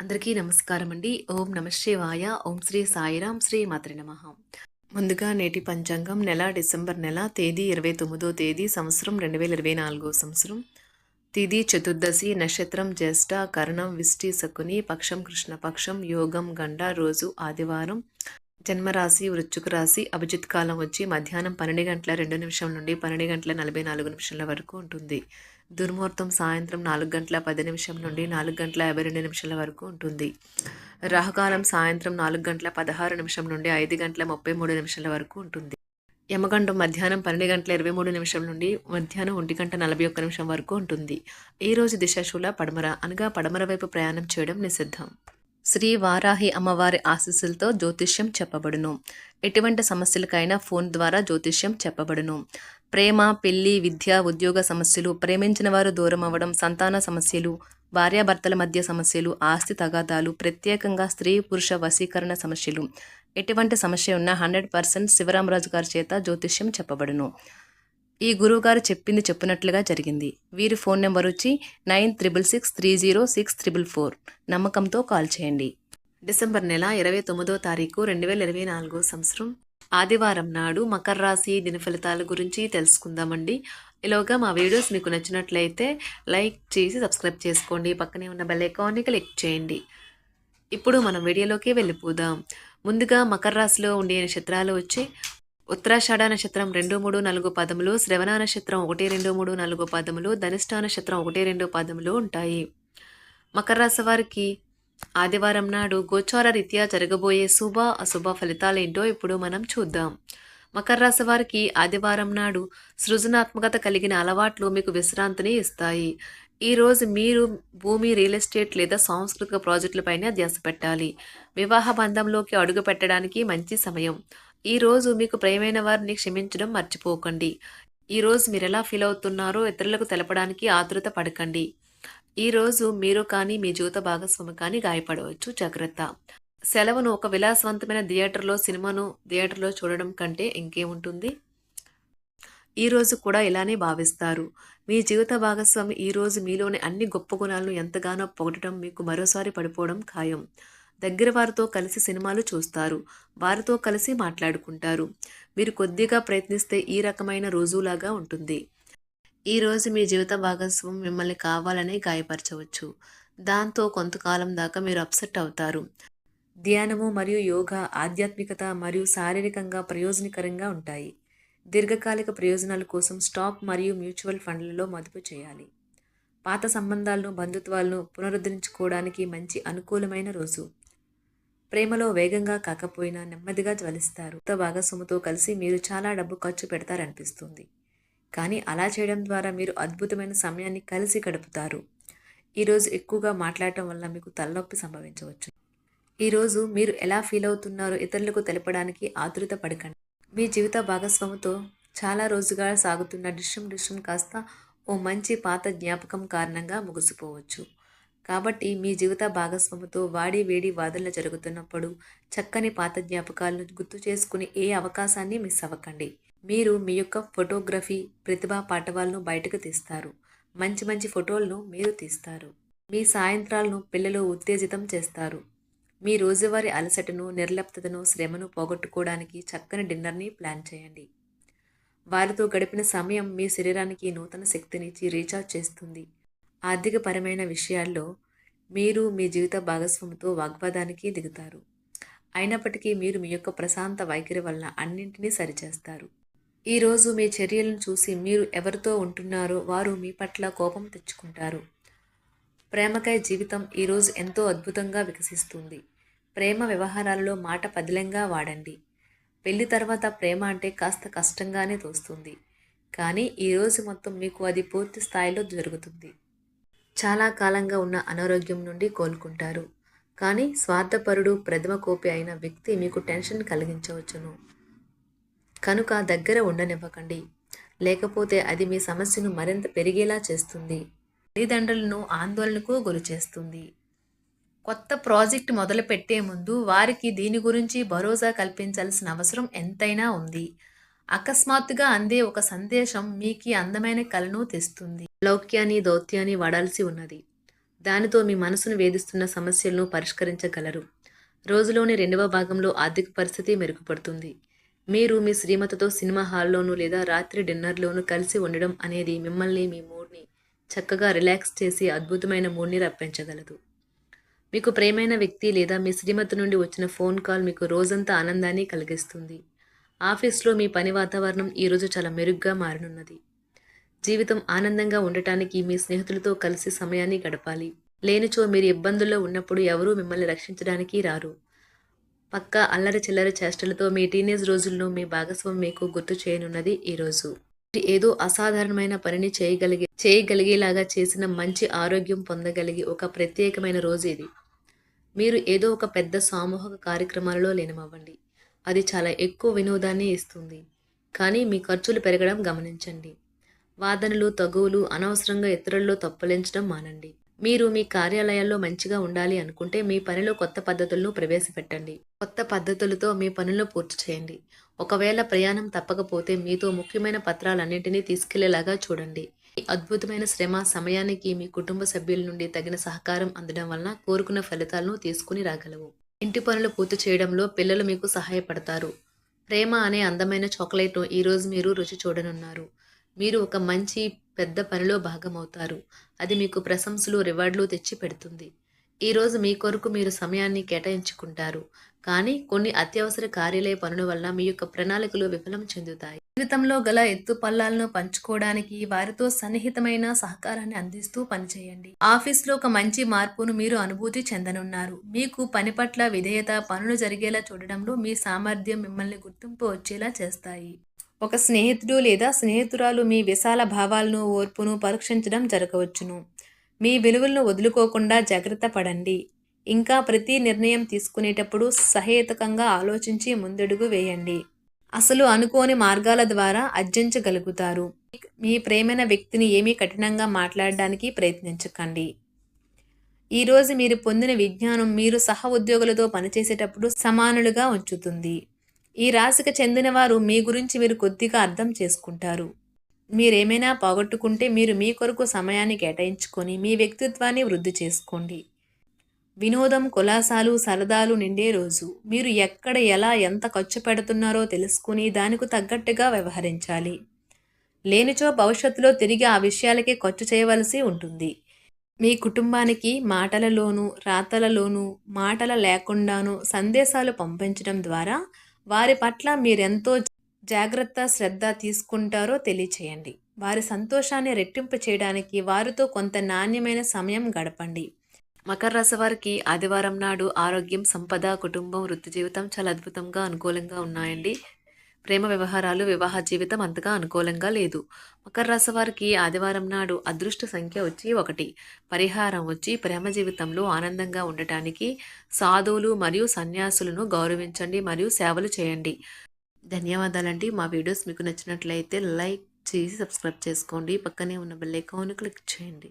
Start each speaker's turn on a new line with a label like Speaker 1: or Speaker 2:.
Speaker 1: అందరికీ నమస్కారం అండి. ఓం నమః శివాయ. ఓం శ్రీ సాయిరాం. శ్రీ మాత్రే నమః. ముందుగా నేటి పంచాంగం నెల డిసెంబర్ నెల తేదీ 29వ తేదీ సంవత్సరం 2024 సంవత్సరం. తిథి చతుర్దశి, నక్షత్రం జ్యేష్ఠ, కరణం విష్టి శకుని, పక్షం కృష్ణపక్షం, యోగం గండ, రోజు ఆదివారం. జన్మరాశి వృశ్చిక రాశి. అభిజిత్ కాలం వచ్చి మధ్యాహ్నం 12 గంటల 2 నిమిషం నుండి 12 గంటల 44 నిమిషాల వరకు ఉంటుంది. దుర్ముహూర్తం సాయంత్రం 4 గంటల 10 నిమిషం నుండి 4 గంటల 52 నిమిషాల వరకు ఉంటుంది. రాహుకాలం సాయంత్రం 4 గంటల 16 నిమిషం నుండి 5 గంటల 33 నిమిషాల వరకు ఉంటుంది. యమగండం మధ్యాహ్నం 12 గంటల 23 నిమిషం నుండి మధ్యాహ్నం 1 గంట 41 నిమిషం వరకు ఉంటుంది. ఈ రోజు దిశాశూల పడమర, అనగా పడమర వైపు ప్రయాణం చేయడం నిషిద్ధం. శ్రీ వారాహి అమ్మవారి ఆశీస్సులతో జ్యోతిష్యం చెప్పబడును. ఎటువంటి సమస్యలకైనా ఫోన్ ద్వారా జ్యోతిష్యం చెప్పబడును. ప్రేమ, పెళ్లి, విద్య, ఉద్యోగ సమస్యలు, ప్రేమించిన వారు దూరం అవ్వడం, సంతాన సమస్యలు, భార్యాభర్తల మధ్య సమస్యలు, ఆస్తి తగాదాలు, ప్రత్యేకంగా స్త్రీ పురుష వశీకరణ సమస్యలు, ఎటువంటి సమస్య ఉన్నా 100% శివరామరాజు గారి చేత జ్యోతిష్యం చెప్పబడును. ఈ గురువుగారు చెప్పింది చెప్పినట్లుగా జరిగింది. వీరి ఫోన్ నెంబర్ వచ్చి 9663064444. నమ్మకంతో కాల్ చేయండి. డిసెంబర్ నెల 29వ తారీఖు 2024 సంవత్సరం ఆదివారం నాడు మకర రాశి దిన ఫలితాల గురించి తెలుసుకుందామండి. ఈలోగా మా వీడియోస్ మీకు నచ్చినట్లయితే లైక్ చేసి సబ్స్క్రైబ్ చేసుకోండి. పక్కనే ఉన్న బెల్ ఐకాన్ని క్లిక్ చేయండి. ఇప్పుడు మనం వీడియోలోకి వెళ్ళిపోదాం. ముందుగా మకర రాశిలో ఉండే నక్షత్రాలు వచ్చి ఉత్తరాషాఢ నక్షత్రం 2, 3, 4 పదములు, శ్రవణ నక్షత్రం 1, 2, 3, 4 పదములు, ధనిష్ఠ నక్షత్రం 1, 2 పదములు ఉంటాయి. మకర రాశి వారికి ఆదివారం నాడు గోచార రీత్యా జరగబోయే శుభ అశుభ ఫలితాలేంటో ఇప్పుడు మనం చూద్దాం. మకర రాశి వారికి ఆదివారం నాడు సృజనాత్మకత కలిగిన అలవాట్లు మీకు విశ్రాంతిని ఇస్తాయి. ఈరోజు మీరు భూమి, రియల్ ఎస్టేట్ లేదా సాంస్కృతిక ప్రాజెక్టులపైన ధ్యాస పెట్టాలి. వివాహ బంధంలోకి అడుగు పెట్టడానికి మంచి సమయం. ఈరోజు మీకు ప్రియమైన వారిని క్షమించడం మర్చిపోకండి. ఈరోజు మీరు ఎలా ఫీల్ అవుతున్నారో ఇతరులకు తెలపడానికి ఆతృత పడకండి. ఈరోజు మీరు కానీ మీ జీవిత భాగస్వామి కానీ గాయపడవచ్చు, జాగ్రత్త. సెలవును ఒక విలాసవంతమైన సినిమాను థియేటర్లో చూడడం కంటే ఇంకేముంటుంది. ఈరోజు కూడా ఇలానే భావిస్తారు. మీ జీవిత భాగస్వామి ఈరోజు మీలోని అన్ని గొప్ప గుణాలను ఎంతగానో పొగడటం మీకు మరోసారి పడిపోవడం ఖాయం. దగ్గర వారితో కలిసి సినిమాలు చూస్తారు. వారితో కలిసి మాట్లాడుకుంటారు. మీరు కొద్దిగా ప్రయత్నిస్తే ఈ రకమైన రోజులాగా ఉంటుంది. ఈరోజు మీ జీవిత భాగస్వామి మిమ్మల్ని కావాలని గాయపరచవచ్చు. దాంతో కొంతకాలం దాకా మీరు అప్సెట్ అవుతారు. ధ్యానము మరియు యోగా ఆధ్యాత్మికత మరియు శారీరకంగా ప్రయోజనకరంగా ఉంటాయి. దీర్ఘకాలిక ప్రయోజనాల కోసం స్టాక్ మరియు మ్యూచువల్ ఫండ్లలో మదుపు చేయాలి. పాత సంబంధాలను, బంధుత్వాలను పునరుద్ధరించుకోవడానికి మంచి అనుకూలమైన రోజు. ప్రేమలో వేగంగా కాకపోయినా నెమ్మదిగా జ్వలిస్తారు. భాగస్వామితో కలిసి మీరు చాలా డబ్బు ఖర్చు పెడతారనిపిస్తుంది. కానీ అలా చేయడం ద్వారా మీరు అద్భుతమైన సమయాన్ని కలిసి గడుపుతారు. ఈరోజు ఎక్కువగా మాట్లాడటం వల్ల మీకు తలనొప్పి సంభవించవచ్చు. ఈరోజు మీరు ఎలా ఫీల్ అవుతున్నారో ఇతరులకు తెలపడానికి ఆతృత పడకండి. మీ జీవిత భాగస్వామితో చాలా రోజుగా సాగుతున్న డిస్కషన్ కాస్త ఓ మంచి పాత జ్ఞాపకం కారణంగా ముగిసిపోవచ్చు. కాబట్టి మీ జీవిత భాగస్వామితో వాడి వేడి వాదనలు జరుగుతున్నప్పుడు చక్కని పాత జ్ఞాపకాలను గుర్తు చేసుకుని ఏ అవకాశాన్ని మిస్ అవ్వకండి. మీరు మీ యొక్క ఫోటోగ్రఫీ ప్రతిభా పాటవాలను బయటకు తీస్తారు. మంచి మంచి ఫోటోలను మీరు తీస్తారు. మీ సాయంత్రాలను పిల్లలు ఉత్తేజితం చేస్తారు. మీ రోజువారీ అలసటను, నిర్లిప్తతను, శ్రమను పోగొట్టుకోవడానికి చక్కని డిన్నర్ని ప్లాన్ చేయండి. వారితో గడిపిన సమయం మీ శరీరానికి నూతన శక్తినిచ్చి రీఛార్జ్ చేస్తుంది. ఆర్థికపరమైన విషయాల్లో మీరు మీ జీవిత భాగస్వామితో వాగ్వాదానికి దిగుతారు. అయినప్పటికీ మీరు మీ యొక్క ప్రశాంత వైఖరి వలన అన్నింటినీ సరిచేస్తారు. ఈరోజు మీ చర్యలను చూసి మీరు ఎవరితో ఉంటున్నారో వారు మీ పట్ల కోపం తెచ్చుకుంటారు. ప్రేమకై జీవితం ఈరోజు ఎంతో అద్భుతంగా వికసిస్తుంది. ప్రేమ వ్యవహారాలలో మాట పదిలంగా వాడండి. పెళ్లి తర్వాత ప్రేమ అంటే కాస్త కష్టంగానే తోస్తుంది. కానీ ఈరోజు మొత్తం మీకు అది పూర్తి స్థాయిలో జరుగుతుంది. చాలా కాలంగా ఉన్న అనారోగ్యం నుండి కోలుకుంటారు. కానీ స్వార్థపరుడు, ప్రథమ కోపి అయిన వ్యక్తి మీకు టెన్షన్ కలిగించవచ్చును. కనుక దగ్గర ఉండనివ్వకండి. లేకపోతే అది మీ సమస్యను మరింత పెరిగేలా చేస్తుంది. తల్లిదండ్రులను ఆందోళనకు గురి చేస్తుంది. కొత్త ప్రాజెక్ట్ మొదలు పెట్టే ముందు వారికి దీని గురించి భరోసా కల్పించాల్సిన అవసరం ఎంతైనా ఉంది. అకస్మాత్తుగా అందే ఒక సందేశం మీకు అందమైన కలను తెస్తుంది. లౌక్యాన్ని, దౌత్యాన్ని వాడాల్సి ఉన్నది. దానితో మీ మనసును వేధిస్తున్న సమస్యలను పరిష్కరించగలరు. రోజులోని రెండవ భాగంలో ఆర్థిక పరిస్థితి మెరుగుపడుతుంది. మీరు మీ శ్రీమతితో సినిమా హాల్లోనూ లేదా రాత్రి డిన్నర్లోనూ కలిసి ఉండడం అనేది మిమ్మల్ని మీ మూడ్ని చక్కగా రిలాక్స్ చేసి అద్భుతమైన మూడ్ని రప్పించగలదు. మీకు ప్రియమైన వ్యక్తి లేదా మీ శ్రీమతి నుండి వచ్చిన ఫోన్ కాల్ మీకు రోజంతా ఆనందాన్ని కలిగిస్తుంది. ఆఫీస్లో మీ పని వాతావరణం ఈరోజు చాలా మెరుగ్గా మారనున్నది. జీవితం ఆనందంగా ఉండటానికి మీ స్నేహితులతో కలిసి సమయాన్ని గడపాలి. లేనిచో మీరు ఇబ్బందుల్లో ఉన్నప్పుడు ఎవరూ మిమ్మల్ని రక్షించడానికి రారు. పక్కా అల్లరి చిల్లరి చేష్టలతో మీ టీనేజ్ రోజుల్లో మీ భాగస్వామి మీకు గుర్తు చేయనున్నది ఈరోజు. ఏదో అసాధారణమైన పనిని చేయగలిగేలాగా చేసిన మంచి ఆరోగ్యం పొందగలిగి ఒక ప్రత్యేకమైన రోజు ఇది. మీరు ఏదో ఒక పెద్ద సామూహిక కార్యక్రమాలలో లీనమవ్వండి. అది చాలా ఎక్కువ వినోదాన్ని ఇస్తుంది. కానీ మీ ఖర్చులు పెరగడం గమనించండి. వాదనలు తగువులు అనవసరంగా ఇతరుల్లో తప్పులించడం మానండి. మీరు మీ కార్యాలయాల్లో మంచిగా ఉండాలి అనుకుంటే మీ పనిలో కొత్త పద్ధతులను ప్రవేశపెట్టండి. కొత్త పద్ధతులతో మీ పనులను పూర్తి చేయండి. ఒకవేళ ప్రయాణం తప్పకపోతే మీతో ముఖ్యమైన పత్రాలన్నింటినీ తీసుకెళ్లేలాగా చూడండి. ఈ అద్భుతమైన శ్రమ సమయానికి మీ కుటుంబ సభ్యుల నుండి తగిన సహకారం అందడం వలన కోరుకున్న ఫలితాలను తీసుకుని రాగలవు. ఇంటి పనులు పూర్తి చేయడంలో పిల్లలు మీకు సహాయపడతారు. ప్రేమ అనే అందమైన చాక్లెట్ను ఈరోజు మీరు రుచి చూడనున్నారు. మీరు ఒక మంచి పెద్ద పనిలో భాగమవుతారు. అది మీకు ప్రశంసలు రివార్డులు తెచ్చి పెడుతుంది. ఈరోజు మీ కొరకు మీరు సమయాన్ని కేటాయించుకుంటారు. కానీ కొన్ని అత్యవసర కార్యాలయ పనుల వల్ల మీ యొక్క ప్రణాళికలు విఫలం చెందుతాయి. జీవితంలో గల ఎత్తు పల్లాలను పంచుకోవడానికి వారితో సన్నిహితమైన సహకారాన్ని అందిస్తూ పనిచేయండి. ఆఫీస్లో ఒక మంచి మార్పును మీరు అనుభూతి చెందనున్నారు. మీకు పని పట్ల విధేయత, పనులు జరిగేలా చూడడంలో మీ సామర్థ్యం మిమ్మల్ని గుర్తింపు వచ్చేలా చేస్తాయి. ఒక స్నేహితుడు లేదా స్నేహితురాలు మీ విశాల భావాలను, ఓర్పును పరీక్షించడం జరగవచ్చును. మీ విలువలను వదులుకోకుండా జాగ్రత్త పడండి. ఇంకా ప్రతి నిర్ణయం తీసుకునేటప్పుడు సహేతుకంగా ఆలోచించి ముందడుగు వేయండి. అసలు అనుకోని మార్గాల ద్వారా అర్జించగలుగుతారు. మీ ప్రేమైన వ్యక్తిని ఏమీ కఠినంగా మాట్లాడడానికి ప్రయత్నించకండి. ఈరోజు మీరు పొందిన విజ్ఞానం మీరు సహ ఉద్యోగులతో పనిచేసేటప్పుడు సమానులుగా ఉంచుతుంది. ఈ రాశికి చెందిన వారు మీ గురించి మీరు కొద్దిగా అర్థం చేసుకుంటారు. మీరేమైనా పోగొట్టుకుంటే మీరు మీ కొరకు సమయాన్ని కేటాయించుకొని మీ వ్యక్తిత్వాన్ని వృద్ధి చేసుకోండి. వినోదం, కులాసాలు, సరదాలు నిండే రోజు. మీరు ఎక్కడ, ఎలా, ఎంత ఖర్చు పెడుతున్నారో తెలుసుకుని దానికి తగ్గట్టుగా వ్యవహరించాలి. లేనిచో భవిష్యత్తులో తిరిగి ఆ విషయాలకే ఖర్చు చేయవలసి ఉంటుంది. మీ కుటుంబానికి మాటలలోనూ రాతలలోనూ మాటల లేకుండానూ సందేశాలు పంపించడం ద్వారా వారి పట్ల మీరెంతో జాగ్రత్త, శ్రద్ధ తీసుకుంటారో తెలియచేయండి. వారి సంతోషాన్ని రెట్టింపు చేయడానికి వారితో కొంత నాణ్యమైన సమయం గడపండి. మకర రాశి వారికి ఆదివారం నాడు ఆరోగ్యం, సంపద, కుటుంబం, వృత్తి జీవితం చాలా అద్భుతంగా అనుకూలంగా ఉన్నాయండి. ప్రేమ వ్యవహారాలు, వివాహ జీవితం అంతగా అనుకూలంగా లేదు. మకర రాశి వారికి ఆదివారం నాడు అదృష్ట సంఖ్య వచ్చి 1. పరిహారం వచ్చి ప్రేమ జీవితంలో ఆనందంగా ఉండటానికి సాధువులు మరియు సన్యాసులను గౌరవించండి మరియు సేవలు చేయండి. ధన్యవాదాలండి. మా వీడియోస్ మీకు నచ్చినట్లయితే లైక్ చేసి సబ్స్క్రైబ్ చేసుకోండి. పక్కనే ఉన్న బెల్ ఐకాన్ క్లిక్ చేయండి.